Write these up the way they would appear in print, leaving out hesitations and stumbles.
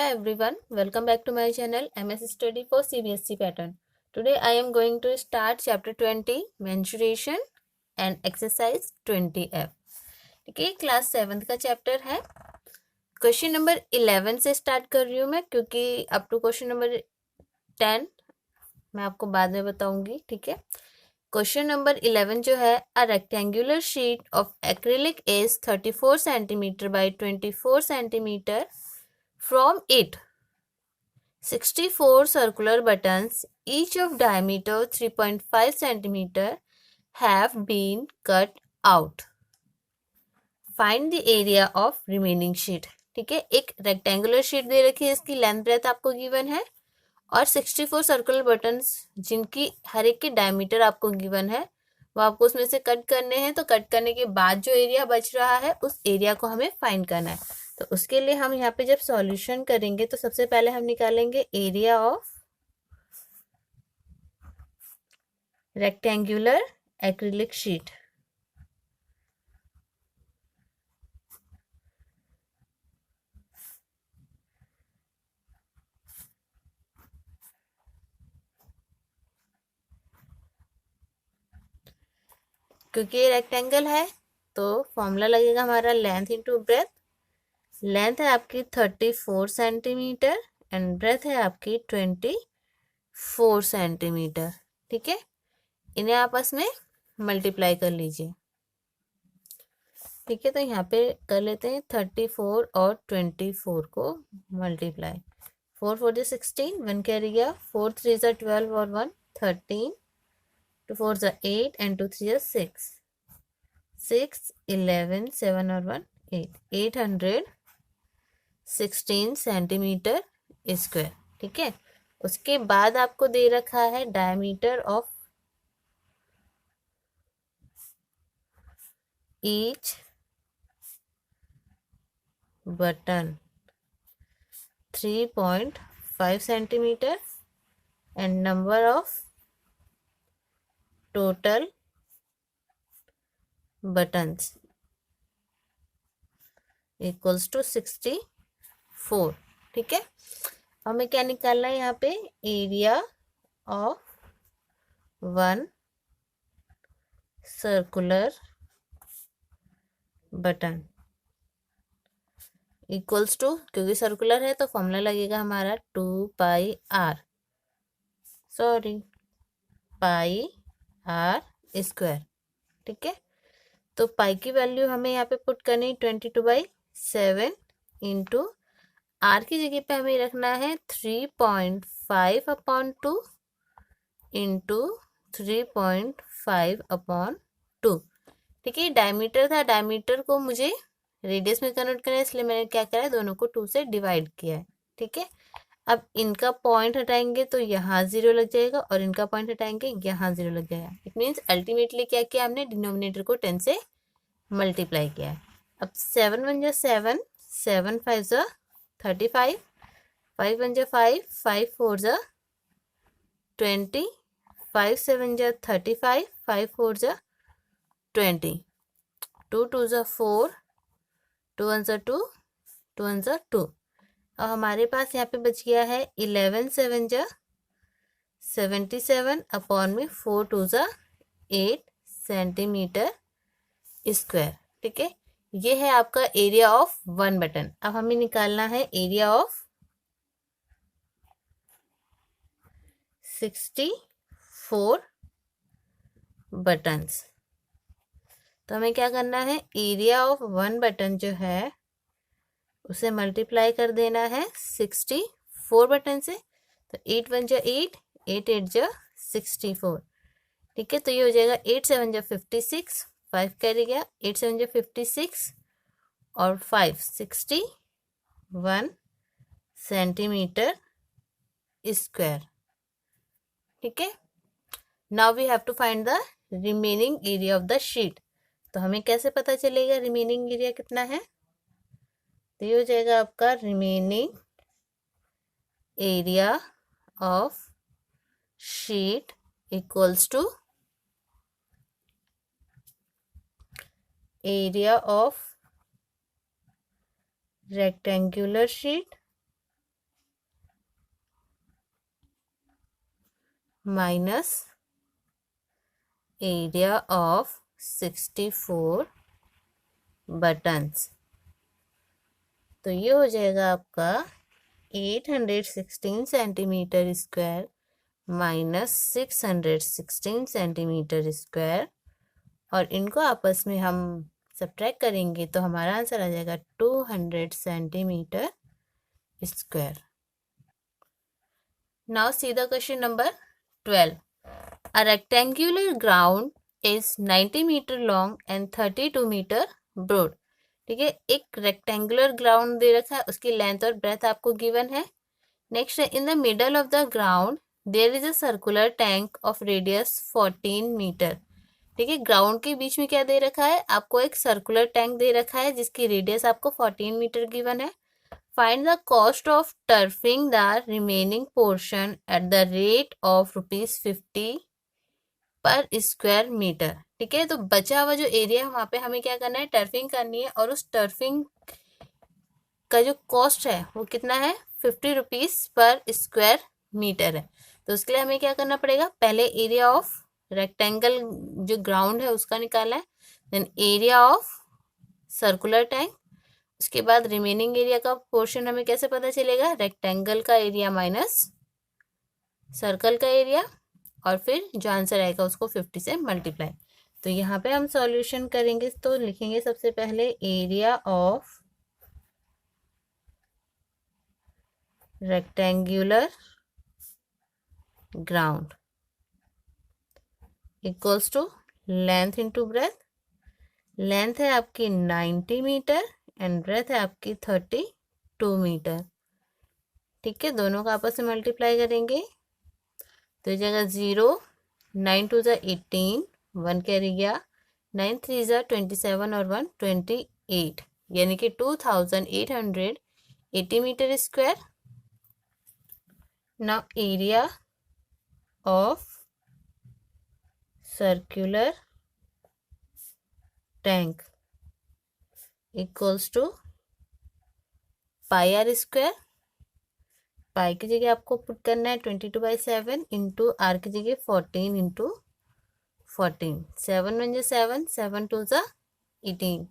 Hello everyone, welcome back to my channel MS Study for CBSE Pattern. Today I am going to start chapter 20 Mensuration and exercise 20F. ठीक है, class 7th का chapter है. Question number 11 से start कर रही हूँ मैं, क्योंकि अप टू क्वेश्चन नंबर 10 मैं आपको बाद में बताऊंगी. ठीक है, क्वेश्चन नंबर 11 जो है, a rectangular sheet of acrylic is 34 centimetre by 24 centimetre. From it, 64 circular buttons, each of diameter 3.5 centimeter, have been cut out. Find the area of remaining sheet. ठीक है, एक रेक्टेंगुलर शीट दे रखी है, इसकी length breadth आपको given है और 64 circular buttons जिनकी हर एक की डायमीटर आपको गिवन है, वो आपको उसमें से कट करने हैं. तो कट करने के बाद जो एरिया बच रहा है उस एरिया को हमें फाइंड करना है. तो उसके लिए हम यहाँ पे जब सॉल्यूशन करेंगे तो सबसे पहले हम निकालेंगे area of rectangular acrylic sheet. क्योंकि ये रेक्टेंगल है तो फॉर्मूला लगेगा हमारा लेंथ इंटू ब्रेथ. लेंथ है आपकी 34 सेंटीमीटर एंड ब्रेथ है आपकी 24 सेंटीमीटर. ठीक है, इन्हें आपस में मल्टीप्लाई कर लीजिए. ठीक है, तो यहाँ पे कर लेते हैं 34 और 24 को मल्टीप्लाई. 4 4 जो 16, 1 कैरी गया, 4 3 जो 12 और 1 13, 2 4 जो 8 एंड 2 3 जो 6 6 11 7 और 1 8 816 सेंटीमीटर स्क्वायर. ठीक है, उसके बाद आपको दे रखा है diameter of each button 3.5 centimetre and number of total buttons equals to 64. ठीक है, हमें क्या निकालना है यहाँ पे, area of one circular button equals to, क्योंकि सर्कुलर है तो फॉर्मूला लगेगा हमारा 2 pi R, sorry pi R square. ठीक है, तो पाई की वैल्यू हमें यहाँ पे पुट करनी 22/7 इंटू आर की जगह पे हमें रखना है 3.5/2 इंटू 3.5/2. ठीक है, डायमीटर था, डायमीटर को मुझे रेडियस में कन्वर्ट करना है, इसलिए मैंने क्या करा है, दोनों को 2 से डिवाइड किया है. ठीक है, अब इनका पॉइंट हटाएंगे तो यहाँ 0 लग जाएगा और इनका पॉइंट हटाएंगे यहाँ 0 लग जाएगा. इट मीन्स अल्टीमेटली क्या किया हमने, डिनोमिनेटर को 10 से मल्टीप्लाई किया है. अब 7 1 जा 7, 7 5 जा 35, 5 1 जा 5, 5 4 जा 20, 5 7 जा 35, 5 4 जा 20, 2 2 जा 4, 2 1 जा 2, 2 1 जा 2. अब हमारे पास यहाँ पे बच गया है 11 7 जा 77 अपॉन में 4 2 जा 8 सेंटीमीटर स्क्वायर. ठीक है, ये है आपका एरिया ऑफ वन बटन. अब हमें निकालना है एरिया ऑफ 64 बटन्स. तो हमें क्या करना है, एरिया ऑफ वन बटन जो है उसे मल्टीप्लाई कर देना है 64 बटन से. तो 8 1 जा 8, 8 8 जा 64. ठीक है, तो ये हो जाएगा 8 7 जा 56, 5 कैरी गया, 8 7 जा 56 और 5 61 सेंटीमीटर स्क्वायर. ठीक है, now we have to find the remaining area of the sheet. तो हमें कैसे पता चलेगा रिमेनिंग एरिया कितना है, तो ये हो जाएगा आपका remaining area of sheet equals to area of rectangular sheet minus area of 64 buttons. तो ये हो जाएगा आपका 816 centimetre square minus 616 centimetre square, और इनको आपस में हम सब्ट्रैक्ट करेंगे तो हमारा आंसर आ जाएगा 200 centimetre square. Now see the question number 12. A rectangular ground is 90 meter long and 32 meter broad. ठीक है, एक रेक्टेंगुलर ग्राउंड दे रखा है, उसकी लेंथ और ब्रेथ आपको गिवन है। नेक्स्ट है, in the middle of the ground there is a circular tank of radius 14 metre. ठीक है, ग्राउंड के बीच में क्या दे रखा है, आपको एक सर्कुलर टैंक दे रखा है जिसकी रेडियस आपको 14 मीटर गिवन है। Find the cost of turfing the remaining portion at the rate of ₹50 पर स्क्वायर मीटर। ठीक है, तो बचा हुआ जो एरिया है वहां पे हमें क्या करना है, टर्फिंग करनी है, और उस टर्फिंग का जो कॉस्ट है वो कितना है, ₹50 पर स्क्वायर मीटर है। तो उसके लिए हमें क्या करना पड़ेगा, पहले एरिया ऑफ रेक्टेंगल जो ग्राउंड है उसका निकालना है, then area of circular tank, उसके बाद रिमेनिंग एरिया का पोर्शन हमें कैसे पता चलेगा, रेक्टेंगल का एरिया माइनस सर्कल का एरिया, और फिर जो आंसर आएगा उसको 50 से मल्टीप्लाई। तो यहाँ पे हम सॉल्यूशन करेंगे तो लिखेंगे सबसे पहले area of rectangular ground equals to length into breadth. Length है आपकी 90 मीटर एंड ब्रेथ है आपकी 32 मीटर। ठीक है, दोनों का आपस में मल्टीप्लाई करेंगे तो जगह 0, 9 2 ज़ा 18, 1 कैरी गया, 9 3 ज़ा 27 और 1 28, यानी कि 2880 metre square. Now area of circular tank equals to pi R square. Pi की जगह आपको पुट करना है 22/7 इंटू आर की जगह 14 इंटू 14, 7 1 जा 7, 7 2 ज़ा 18।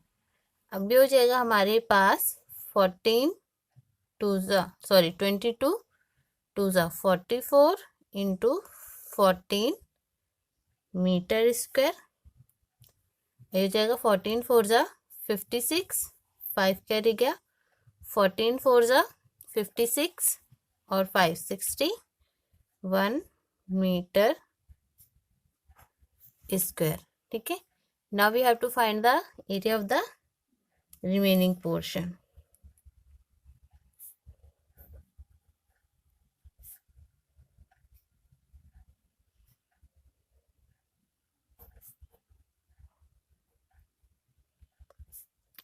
अब भी हो जाएगा हमारे पास 14 2 ज़ा 22 2 ज़ा 44 इंटू 14 मीटर स्क्वायर। ये हो जाएगा 14 4 ज़ा 56, 5 कैरी गया, 14 4 ज़ा 56 और 5 61 मीटर स्क्वायर। ठीक है, now we have to find the area of the remaining portion.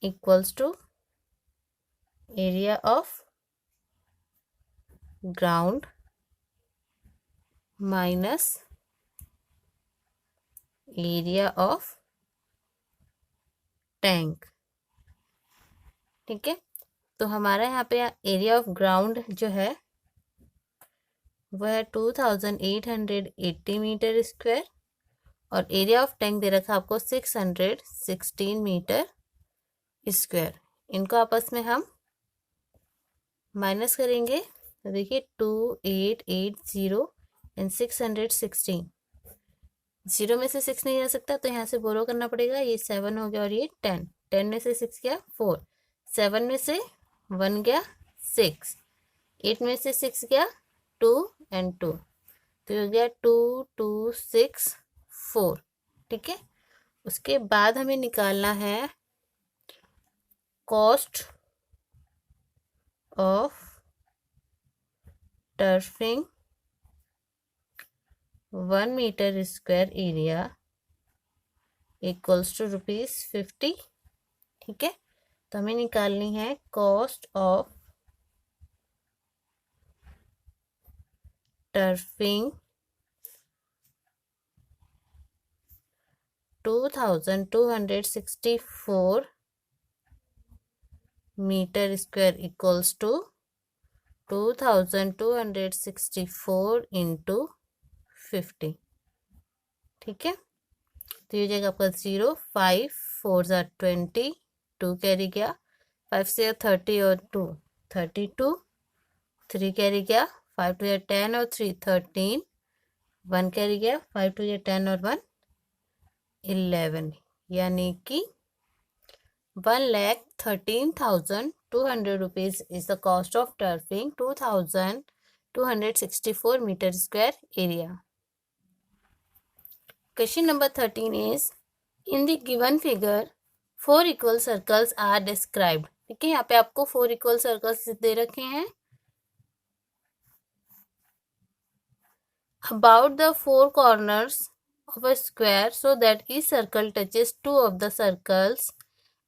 Equals to area of ground minus area of tank. ठीक है, तो हमारा यहाँ पे एरिया ऑफ ग्राउंड जो है वह है 2880 मीटर स्क्वायर, और एरिया ऑफ टैंक दे रखा आपको 616 मीटर स्क्वायर। इनको आपस में हम माइनस करेंगे तो देखिए 2880 एंड 616, 0 में से 6 नहीं आ सकता तो यहाँ से बोरो करना पड़ेगा, ये 7 हो गया और ये 10, 10 में से 6 गया 4, 7 में से 1 गया 6, 8 में से 6 गया 2 एंड 2, तो ये हो गया 2 2 6 4। ठीक है, उसके बाद हमें निकालना है cost of turfing 1 metre square area equals to ₹50। ठीक है, तो हमें निकालनी है cost of turfing 2264 metre square equals to 2264 into 50। ठीक है, तो ये जाएगा आपका 0, 5 4 ज़ा 20, 2 कैरी गया, 5 से 30 और 2 32, 3 कैरी गया, 5 टू 10 और 3 13, 1 कैरी गया, 5 टू 10 और 1 11, यानी कि 1,13,200 rupees is the cost of turfing 2,264 meter square area. Question number 13 is, in the given figure 4 equal circles are described. ठीक है, यहाँ पे आपको 4 equal circles दे रखे हैं. About the 4 corners of a square so that each circle touches 2 of the circles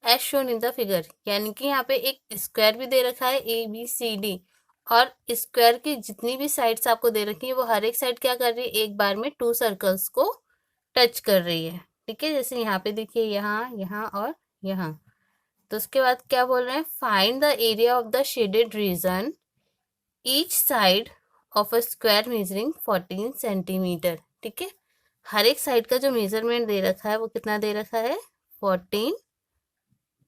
as shown in the figure. यानी कि यहाँ पे एक स्क्वायर भी दे रखा है ABCD, और स्क्वायर की जितनी भी साइड्स आपको दे रखी है वो हर एक साइड क्या कर रही है, एक बार में 2 सर्कल्स को टच कर रही है. ठीक है, जैसे यहाँ पे देखिए, यहाँ यहाँ और यहाँ. तो उसके बाद क्या बोल रहे हैं, find the area of the shaded reason each side of a square measuring 14 centimetre. ठीक है, हर एक साइड का जो मेजरमेंट दे रखा है वो कितना दे रखा है, 14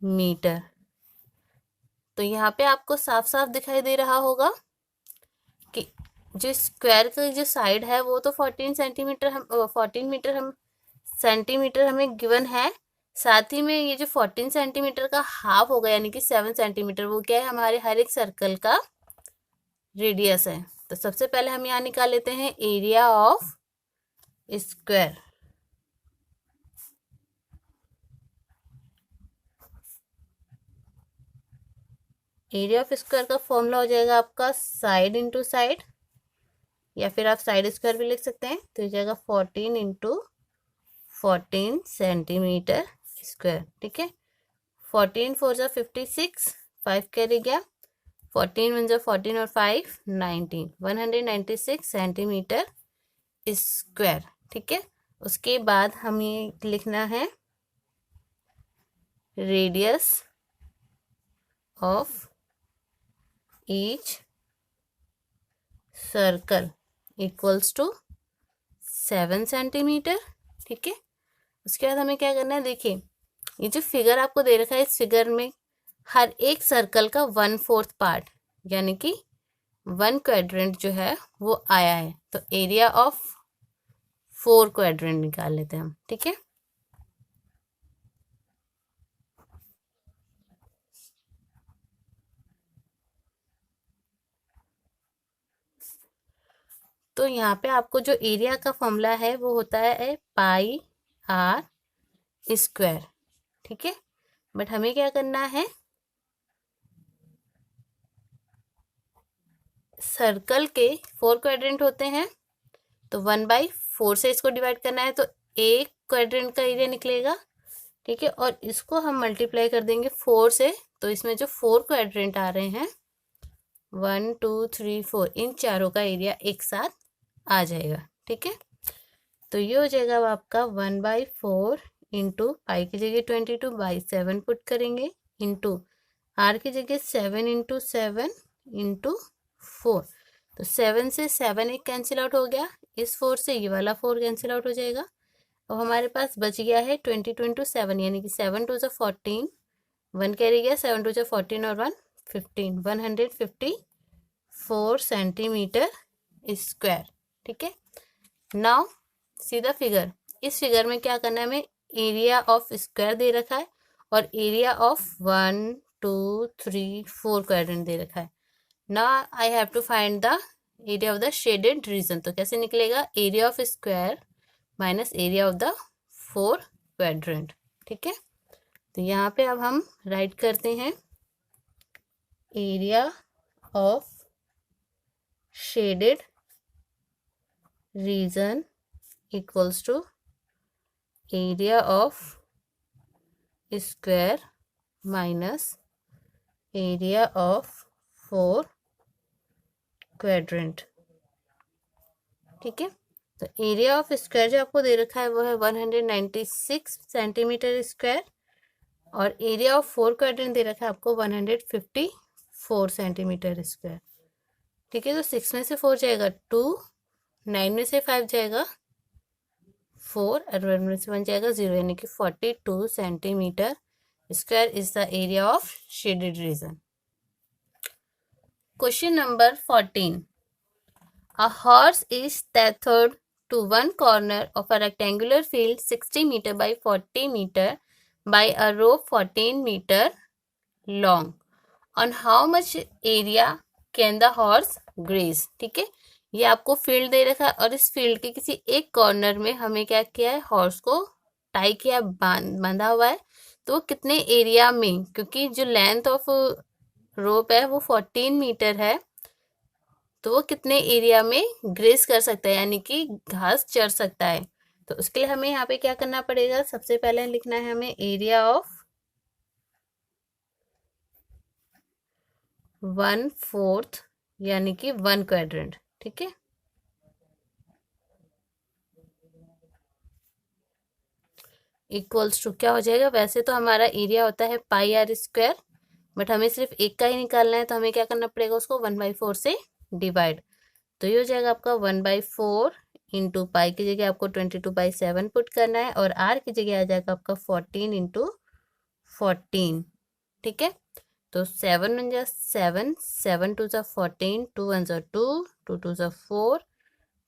मीटर. तो यहाँ पे आपको साफ साफ दिखाई दे रहा होगा कि जो स्क्वायर का जो साइड है वो तो 14 सेंटीमीटर हम 14 मीटर हम सेंटीमीटर हमें गिवन है. साथ ही में ये जो 14 सेंटीमीटर का हाफ होगा यानी कि 7 सेंटीमीटर, वो क्या है, हमारे हर एक सर्कल का रेडियस है. तो सबसे पहले हम यहाँ निकाल लेते हैं area of square. Area of square का फॉर्मूला हो जाएगा आपका साइड इंटू साइड, या फिर आप साइड स्क्वायर भी लिख सकते हैं. तो हो जाएगा 14 इंटू 14 सेंटीमीटर स्क्वायर. ठीक है, 14 4 ज़ा 56, 5 कैरी गया, 14 1 ज़ा 14 और 5 19, 196 सेंटीमीटर स्क्वायर. ठीक है, उसके बाद हमें लिखना है radius of each circle equals to 7 centimetre. ठीक है, उसके बाद हमें क्या करना है, देखिए ये जो फिगर आपको दे रखा है, इस फिगर में हर एक सर्कल का 1/4 पार्ट यानी कि 1 क्वाड्रेंट जो है वो आया है. तो एरिया ऑफ 4 क्वाड्रेंट निकाल लेते हैं हम. ठीक है, तो यहाँ पे आपको जो एरिया का फॉर्मूला है वो होता है पाई आर स्क्वायर. ठीक है, बट हमें क्या करना है, सर्कल के 4 क्वाड्रेंट होते हैं, तो 1/4 से इसको डिवाइड करना है, तो एक क्वाड्रेंट का एरिया निकलेगा. ठीक है, और इसको हम मल्टीप्लाई कर देंगे 4 से, तो इसमें जो 4 क्वाड्रेंट आ रहे हैं 1 2 3 4, इन चारों का एरिया एक साथ आ जाएगा. ठीक है, तो ये हो जाएगा अब आपका 1/4 इंटू पाई की जगह 22/7 पुट करेंगे, इंटू आर की जगह 7 इंटू 7 इंटू 4. तो 7 से 7 एक कैंसिल आउट हो गया, इस 4 से ये वाला 4 कैंसिल आउट हो जाएगा. अब हमारे पास बच गया है 22 इंटू 7 यानी कि 7 2 ज़ा 14, 1 कैरी गया, 7 2 ज़ा 14 और 1 15, 154 सेंटीमीटर स्क्वायर. ठीक है, नाउ सीधा फिगर, इस फिगर में क्या करना है, हमें एरिया ऑफ स्क्वायर दे रखा है और एरिया ऑफ 1 2 3 4 क्वाड्रेंट दे रखा है. Now I have to find the area of the shaded region. तो कैसे निकलेगा, area of square minus area of the 4 quadrant. ठीक है, तो यहाँ पे अब हम राइट करते हैं area of shaded region equals to area of square minus area of 4 quadrant. ठीक है, तो एरिया ऑफ स्क्वायर जो आपको दे रखा है वो है 196 सेंटीमीटर स्क्वायर, और एरिया ऑफ 4 क्वाड्रेंट दे रखा है आपको 154 सेंटीमीटर स्क्वायर. ठीक है, तो 6 में से 4 जाएगा 2, 9 में से 5 जाएगा 4 और 1 में से 1 जाएगा 0, यानी कि 42 centimetre square is the area of shaded reason. Question number 14। A horse is tethered to one corner of a rectangular field 60 meter by 40 meter by a rope 14 meter long. On how much area can the horse graze? ठीक है, ये आपको field दे रखा है और इस field के किसी एक कॉर्नर में हमें क्या किया है, हॉर्स को टाई किया, बांधा हुआ है। तो कितने एरिया में, क्योंकि जो लेंथ ऑफ रोप है वो 14 मीटर है, तो वो कितने एरिया में ग्रेस कर सकता है, यानी कि घास चर सकता है। तो उसके लिए हमें यहाँ पे क्या करना पड़ेगा, सबसे पहले लिखना है हमें एरिया ऑफ 1/4 यानी कि 1 क्वाड्रेंट। ठीक है, इक्वल्स टू क्या हो जाएगा, वैसे तो हमारा एरिया होता है पाई आर स्क्वायर, बट हमें सिर्फ एक का ही निकालना है, तो हमें क्या करना पड़ेगा, उसको 1/4 से डिवाइड। तो ये हो जाएगा आपका 1/4 इंटू पाई की जगह आपको 22/7 पुट करना है, और आर की जगह आ जाएगा आपका 14 इंटू 14। ठीक है, तो 7 1 जा 7, 7 2 जा 14, 2 1 जा 2, 2 2 जा 4,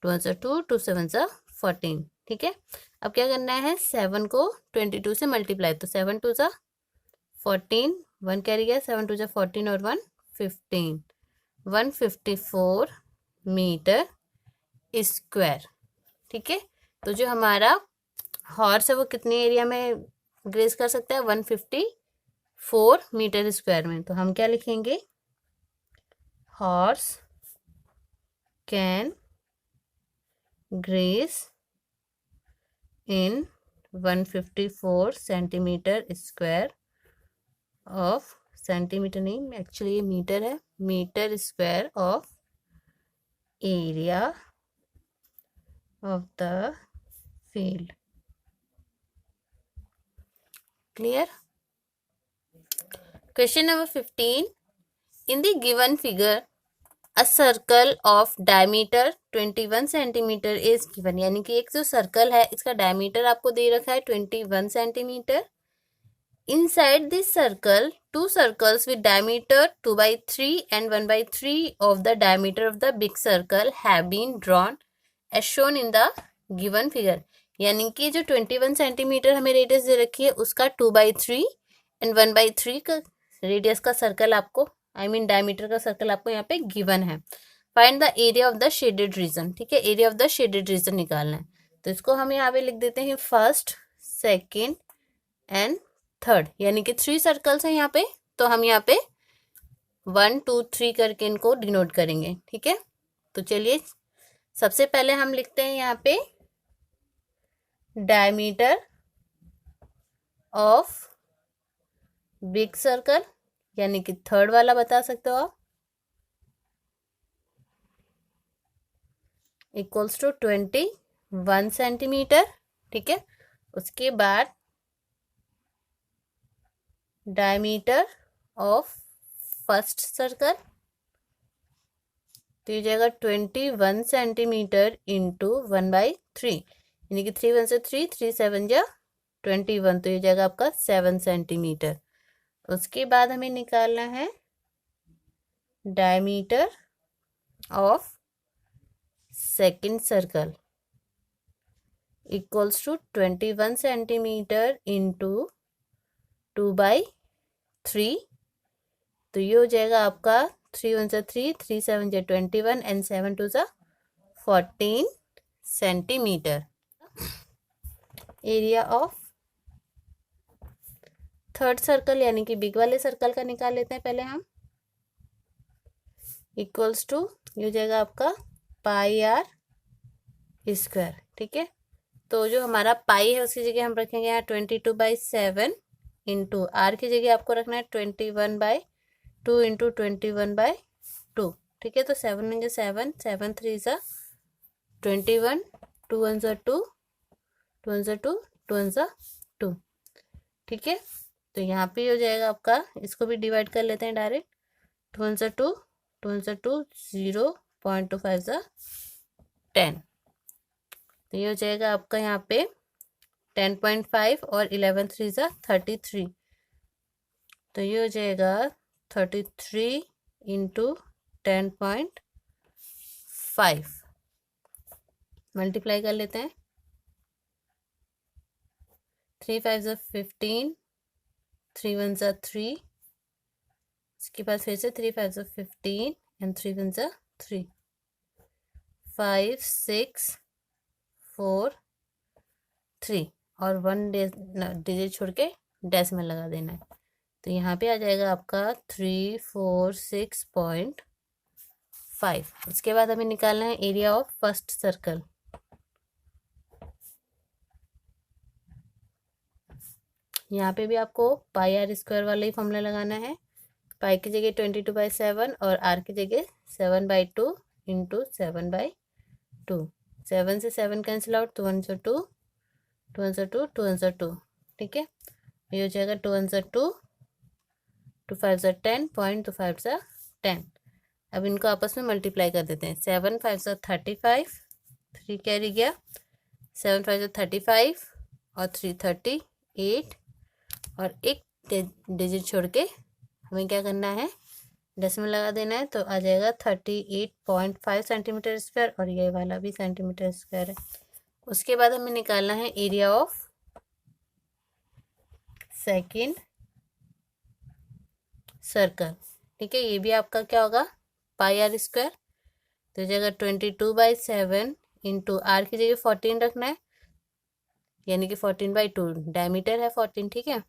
2 1 जा 2, 2 7 जा 14। ठीक है, अब क्या करना है, 7 को 22 से मल्टीप्लाई, तो 7 2 जा 14, 1 कैरी गया, 7 2 जा 14 और 1 15, 154 मीटर स्क्वायर। ठीक है, तो जो हमारा हॉर्स है वो कितने एरिया में ग्रेस कर सकता है, 154 मीटर स्क्वायर में। तो हम क्या लिखेंगे, horse can graze in 154 centimetre square of, centimetre नहीं एक्चुअली ये मीटर है, metre square of area of the field. Clear? Question number 15. In the given figure, a circle of diameter 21 centimetre is given, यानी कि एक जो circle है इसका diameter आपको दे रखा है 21 centimetre. Inside this circle, two circles with diameter 2/3 and 1/3 of the diameter of the big circle have been drawn as shown in the given figure। यानी कि जो 21 सेंटीमीटर हमें रेडियस दे रखी है उसका 2/3 एंड 1/3 का रेडियस का सर्कल आपको, डायमीटर का सर्कल आपको यहाँ पे गिवन है। Find the area of the shaded reason. ठीक है, area of the shaded reason निकालना है, तो इसको हम यहाँ पे लिख देते हैं फर्स्ट, सेकेंड एंड थर्ड, यानी कि 3 सर्कल्स हैं यहाँ पे, तो हम यहाँ पे 1 2 3 करके इनको डिनोट करेंगे। ठीक है, तो चलिए सबसे पहले हम लिखते हैं यहाँ पे डायमीटर ऑफ बिग सर्कल, यानी कि थर्ड वाला बता सकते हो आप, इक्वल्स टू 21 सेंटीमीटर। ठीक है, उसके बाद डायमीटर ऑफ फर्स्ट सर्कल, तो ये जाएगा 21 सेंटीमीटर इंटू 1/3, यानी कि 3 1 से 3, 3 7 जा 21, तो ये जाएगा आपका 7 सेंटीमीटर। उसके बाद हमें निकालना है diameter of second circle, equals to 21 centimetre into 2/3, तो ये हो जाएगा आपका 3 1 से 3, 3 7 जा 21 एंड 7 2 जा 14 centimetre. Area of third circle, यानी कि बिग वाले सर्कल का निकाल लेते हैं पहले हम, इक्वल्स टू ये हो जाएगा आपका पाई आर स्क्वायर। ठीक है, तो जो हमारा पाई है उसकी जगह हम रखेंगे यहाँ 22/7 इंटू आर की जगह आपको रखना है 21/2 इंटू 21/2। ठीक है, तो 7 1 7, 7 3 जा 21, 2 1 जा 2, 2 1 जा 2, 2 1 जा 2। ठीक है, तो यहाँ पे हो जाएगा आपका, इसको भी डिवाइड कर लेते हैं डायरेक्ट, 2 1 जा 2, 2 1 जा 2, 0.25 जा 10। तो ये हो जाएगा आपका यहाँ पे 10.5 और 11 3 ज़ा 33। तो ये हो जाएगा 33 इंटू 10.5। मल्टीप्लाई कर लेते हैं। 3 5 ज़ा 15, 3 1 ज़ा 3, इसके बाद फिर से 3 5 ज़ा 15 एंड 3 1 ज़ा 3, 5 6 4 3 और 1 डिजिट छोड़ के डेसिमल लगा देना है। तो यहाँ पे आ जाएगा आपका 346.5। उसके बाद हमें निकालना है एरिया ऑफ फर्स्ट सर्कल। यहाँ पे भी आपको पाई आर स्क्वायर वाला ही फॉर्मूला लगाना है। पाई की जगह 22/7 और आर की जगह 7/2 इंटू 7/2। 7 से 7 कैंसिल आउट, 2 1 ज़ा 2, 2 1 ज़ा 2, 2 1 ज़ा 2। ठीक है, ये हो जाएगा 2 1 ज़ा 2, 2 5 ज़ा 10, 2 5 ज़ा 10। अब इनको आपस में मल्टीप्लाई कर देते हैं। 7 5 ज़ा 35, 3 कैरी गया, 7 5 ज़ा 35 और 3 38 और एक डिजिट छोड़ के हमें क्या करना है, डेसिमल लगा देना है। तो आ जाएगा 38.5 सेंटीमीटर स्क्वायर और ये वाला भी सेंटीमीटर स्क्वायर है। उसके बाद हमें निकालना है एरिया ऑफ सेकेंड सर्कल। ठीक है, ये भी आपका क्या होगा, पाई आर स्क्वायर। तो जगह 22/7 इंटू आर की जगह 14 रखना है, यानी कि 14/2, डायमीटर है 14। ठीक है,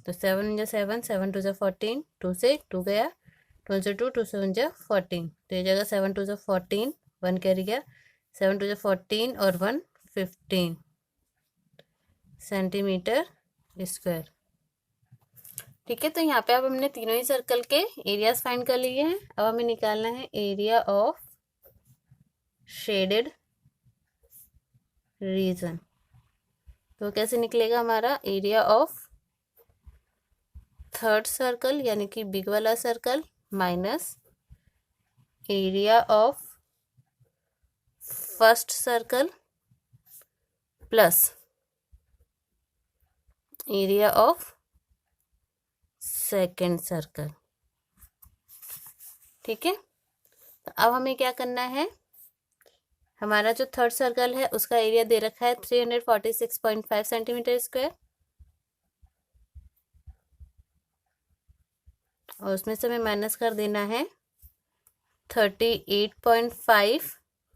तो 7 × 7, 7 2 ज़ा 14, 2 से 2 गया, 2 × 2, 2 7 ज़ा 14। तो ये जगह 7 2 ज़ा 14, 1 कैरी गया, 7 2 ज़ा 14 और 1 15 सेंटीमीटर स्क्वायर। ठीक है, तो यहाँ पे अब हमने तीनों ही सर्कल के एरियाज फाइंड कर लिए हैं। अब हमें निकालना है एरिया ऑफ शेडेड रीजन। तो कैसे निकलेगा हमारा एरिया ऑफ थर्ड सर्कल यानी कि बिग वाला circle minus area of first circle plus area of second circle. ठीक है, तो अब हमें क्या करना है, हमारा जो थर्ड सर्कल है उसका एरिया दे रखा है 346.5 सेंटीमीटर स्क्वायर और उसमें से हमें माइनस कर देना है 38.5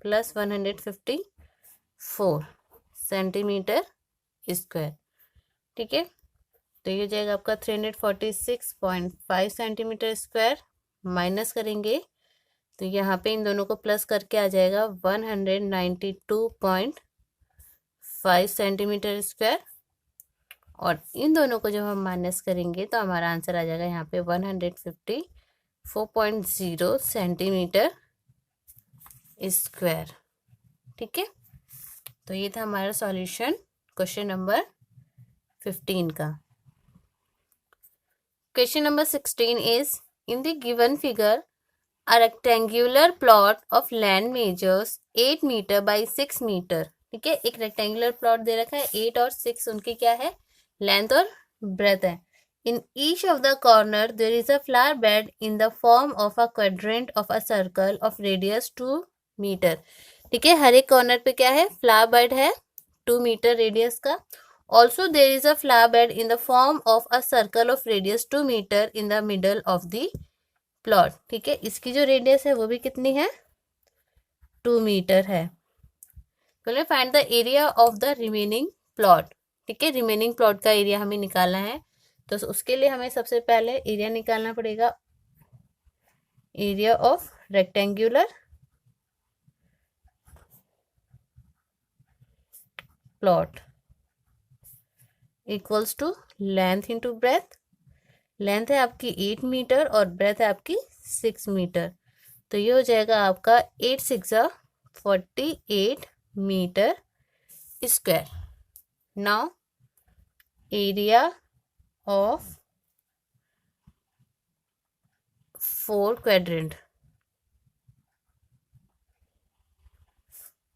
प्लस 154 सेंटीमीटर स्क्वायर। ठीक है, तो ये हो जाएगा आपका 346.5 सेंटीमीटर स्क्वायर, माइनस करेंगे तो यहाँ पे इन दोनों को प्लस करके आ जाएगा 192.5 सेंटीमीटर स्क्वायर और इन दोनों को जब हम माइनस करेंगे तो हमारा आंसर आ जाएगा यहाँ पे 154.0 सेंटीमीटर स्क्वायर। ठीक है, तो ये था हमारा सॉल्यूशन क्वेश्चन नंबर 15 का। Question number 16 is in the given figure A rectangular plot of land measures 8 metre by 6 metre. ठीक है, एक रेक्टेंगुलर प्लॉट दे रखा है, 8 और 6 उनकी क्या है, लेंथ और ब्रेथ है। In each of the corner there is a flower bed in the form of a quadrant of a circle of radius 2 metre. ठीक है, हर एक कॉर्नर पे क्या है, फ्लावर बेड है 2 मीटर रेडियस का। Also there is a flower bed in the form of a circle of radius 2 metre in the middle of the plot. ठीक है, इसकी जो रेडियस है वो भी कितनी है, 2 मीटर है। तो find the area of the remaining plot. ठीक है, रिमेनिंग प्लॉट का एरिया हमें निकालना है, तो उसके लिए हमें सबसे पहले एरिया निकालना पड़ेगा, area of rectangular plot equals to length into breadth. Length है आपकी 8 मीटर और ब्रेथ है आपकी 6 मीटर। तो ये हो जाएगा आपका 8 6 48 metre square. Now area of 4 quadrant.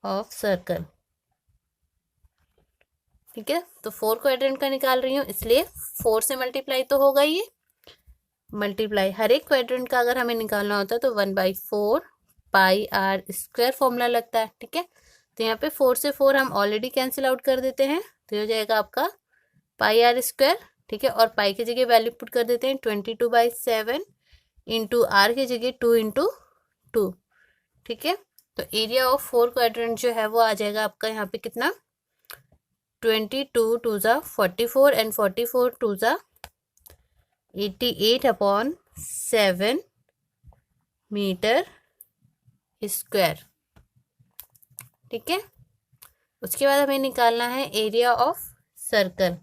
Of circle. ठीक है, तो 4 क्वाड्रेंट का निकाल रही हूँ, इसलिए 4 से मल्टीप्लाई तो होगा ये, मल्टीप्लाई हर एक क्वाड्रेंट का अगर हमें निकालना होता है तो 1/4 पाई आर स्क्वायर फॉर्मूला लगता है। ठीक है, तो यहाँ पे 4 से 4 हम ऑलरेडी कैंसिल आउट कर देते हैं, तो ये हो जाएगा आपका पाई आर स्क्वायर। ठीक है, और पाई की जगह वैल्यू पुट कर देते हैं 22/7 इंटू आर की जगह 2 इंटू 2। ठीक है, तो एरिया ऑफ 4 क्वाड्रेंट जो है वो आ जाएगा आपका यहाँ पे कितना, 22 2 ज़ा 44 एंड 44 2 ज़ा 88/7 मीटर स्क्वायर। ठीक है, उसके बाद हमें निकालना है एरिया ऑफ सर्कल।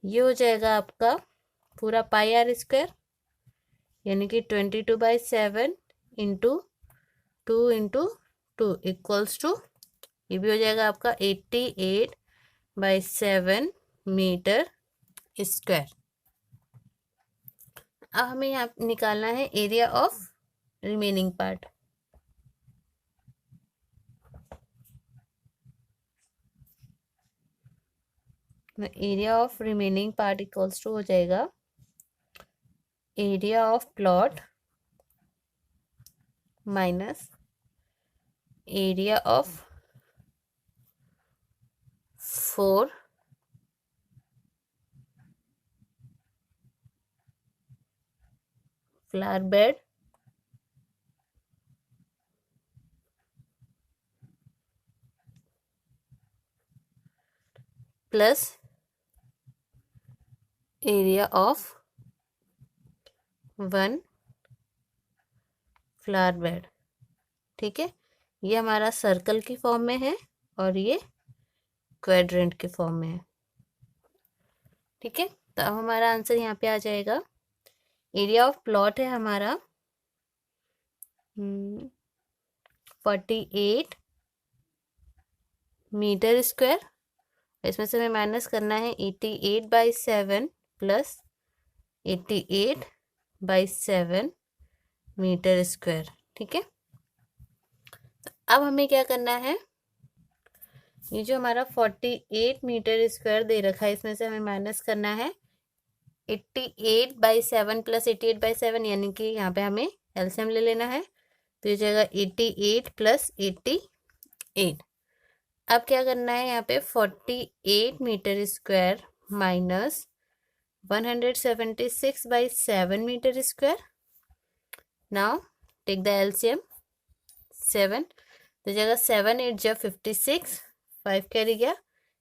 ये हो जाएगा आपका पूरा पाई आर स्क्वायर, यानी कि 22/7 इंटू 2 इंटू 2 इक्वल्स टू, ये भी हो जाएगा आपका 88/7 मीटर स्क्वायर। अब हमें यहाँ निकालना है area of remaining part. Area of remaining part equals to हो जाएगा area of plot minus area of 4 flower bed plus area of 1 flower bed. ठीक है, ये हमारा सर्कल की फॉर्म में है और ये क्वाड्रेंट के फॉर्म में है। ठीक है, तो अब हमारा आंसर यहाँ पे आ जाएगा, एरिया ऑफ प्लॉट है हमारा 48 मीटर स्क्वायर, इसमें से हमें माइनस करना है 88/7 प्लस 88/7 मीटर स्क्वायर। ठीक है, तो अब हमें क्या करना है, ये जो हमारा 48 मीटर स्क्वायर दे रखा है, इसमें से हमें माइनस करना है 88/7 प्लस 88/7, यानी कि यहाँ पे हमें एलसीएम ले लेना है, तो ये जाएगा 88 प्लस 88। अब क्या करना है, यहाँ पे 48 metre square minus 176/7 metre square. Now take the LCM 7, तो जगह 7 8 जा 56, 5 कैरी गया,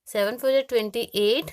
7 4 जा 28